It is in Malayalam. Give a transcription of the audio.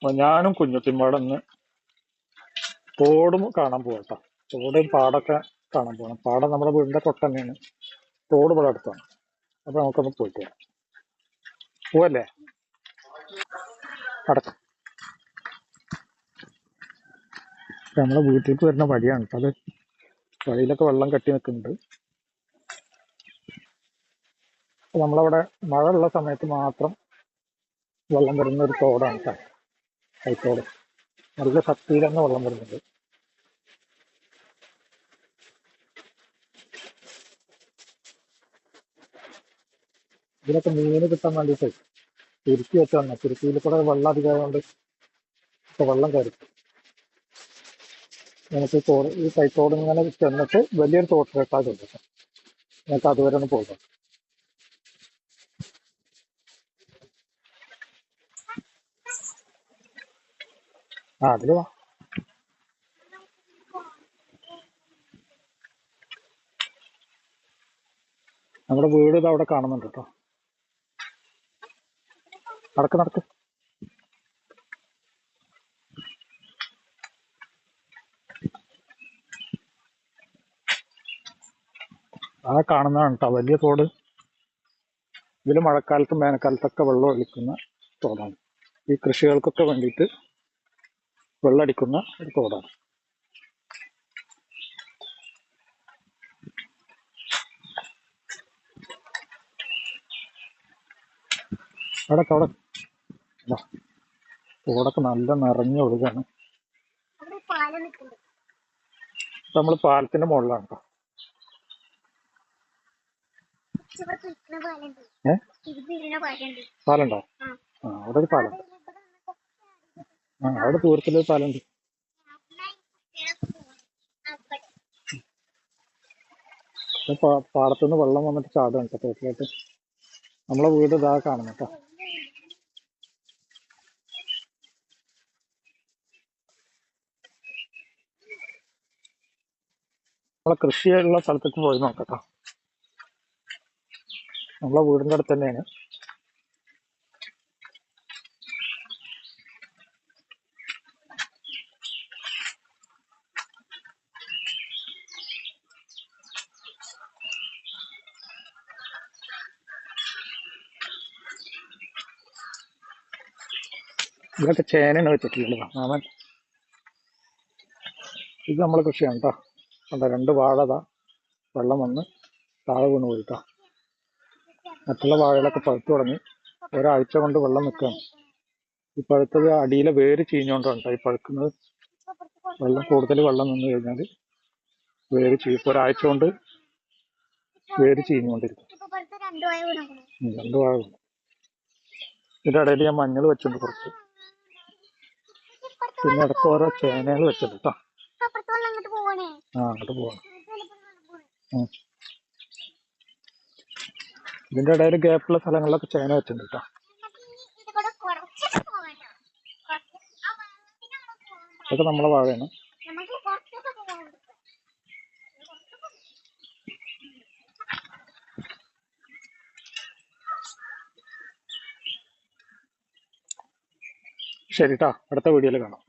അപ്പൊ ഞാനും കുഞ്ഞുത്തിമ്പാടൊന്ന് തോടും കാണാൻ പോകട്ടോ. തോടും പാടൊക്കെ കാണാൻ പോകണം. പാടം നമ്മുടെ വീടിന്റെ തൊട്ട് തന്നെയാണ്. തോട് ഇവിടെ അടുത്താണ്. അപ്പൊ നമുക്കൊന്ന് പോയിട്ട് വരാം. പോവല്ലേ? അടക്കം. നമ്മളെ വീട്ടിലേക്ക് വരുന്ന വഴിയാണ് കേട്ടോ അത്. വഴിയിലൊക്കെ വെള്ളം കെട്ടി നിൽക്കുന്നുണ്ട്. അപ്പൊ നമ്മളവിടെ മഴ ഉള്ള സമയത്ത് മാത്രം വെള്ളം വരുന്ന ഒരു തോടാണ് കേട്ടോ, കൈത്തോട്. നല്ല ശക്തിയിൽ തന്നെ വെള്ളം വരുന്നുണ്ട്. ഇതിലൊക്കെ മീന് കിട്ടാൻ വേണ്ടിയിട്ട് തുരുത്തി വെച്ചാണ്. തുരുത്തിയിൽ കൂടെ വെള്ളം അധികമായതുകൊണ്ട് ഇപ്പൊ വെള്ളം കയറി. നമുക്ക് തോട്, ഈ കൈത്തോട് ഇങ്ങനെ ചെന്നിട്ട് വലിയൊരു തോട്ടിലേക്കാ ചെല്ലുന്നത്. നമുക്ക് അതുവരെ ഒന്ന് പോകാം. അതില് വാ. നമ്മുടെ വീട് ഇത് അവിടെ കാണുന്നുണ്ട് കേട്ടോ. നടക്ക് നടക്ക്. ആ കാണുന്നതാണ് കേട്ടോ വലിയ തോട്. ഇതിൽ മഴക്കാലത്തും വേനൽക്കാലത്തൊക്കെ വെള്ളം ഒഴിക്കുന്ന തോടാണ്. ഈ കൃഷികൾക്കൊക്കെ വേണ്ടിയിട്ട് വെള്ളമടിക്കുന്ന ഒരു തോടാണ്. അവിടെ തോടൊക്കെ നല്ല നിറഞ്ഞു ഒഴുകാണ്. നമ്മൾ പാലത്തിന്റെ മുകളിലാണ് കേട്ടോ. പാലുണ്ടോ? അവിടെ ഒരു പാലുണ്ട്. അവിടെ ദൂരത്തിലൊരു പാലുണ്ട്. പാടത്തുനിന്ന് വെള്ളം വന്നിട്ട് ചാടുകയാണ് കേട്ടോ തോട്ടിലോട്ട്. നമ്മളെ വീട് ഇതാ കാണുന്നു കേട്ടോ. നമ്മളെ കൃഷിയുള്ള സ്ഥലത്തേക്ക് പോയി നോക്കട്ടോ. നമ്മളെ വീടിന്റെ അടുത്ത് തന്നെയാണ്. ഇതൊക്കെ ചേനയാണ് വെച്ചിട്ടുള്ളത് മാമൻ. ഇത് നമ്മളെ കൃഷിയാണ് കേട്ടോ. കണ്ടോ, 2 വാഴതാ വെള്ളം വന്ന് താഴെ വീണ് പോയിട്ടോ. മറ്റുള്ള വാഴകളൊക്കെ പഴുത്തു തുടങ്ങി. ഒരാഴ്ച കൊണ്ട് വെള്ളം നിൽക്കുകയാണ്. ഈ പഴുത്തത് അടിയിലെ വേര് ചീഞ്ഞുകൊണ്ടാണ് കേട്ടോ ഈ പഴുക്കുന്നത്. കൂടുതൽ വെള്ളം നിന്ന് കഴിഞ്ഞാൽ വേര് ചീയും. ഇപ്പൊ ഒരാഴ്ച കൊണ്ട് വേര് ചീഞ്ഞുകൊണ്ടിരിക്കും. 2 വാഴ. ഇതിന്റെ ഇടയിൽ ഞാൻ മഞ്ഞൾ വെച്ചിട്ടുണ്ട് കുറച്ച്. പിന്നെ ഇടയ്ക്ക് ഓരോ ചേനകൾ വെച്ചിട്ടുണ്ട് കേട്ടോ. അങ്ങോട്ട് പോവാണ്. ഇതിന്റെ ഇടയിൽ ഗ്യാപ്പുള്ള സ്ഥലങ്ങളിലൊക്കെ ചേന വെച്ചിട്ടുണ്ട് കേട്ടോ. ഇതൊക്കെ നമ്മളെ വാഴയാണ്. ശരി ട്ടാ, അടുത്ത വീഡിയോയിൽ കാണാം.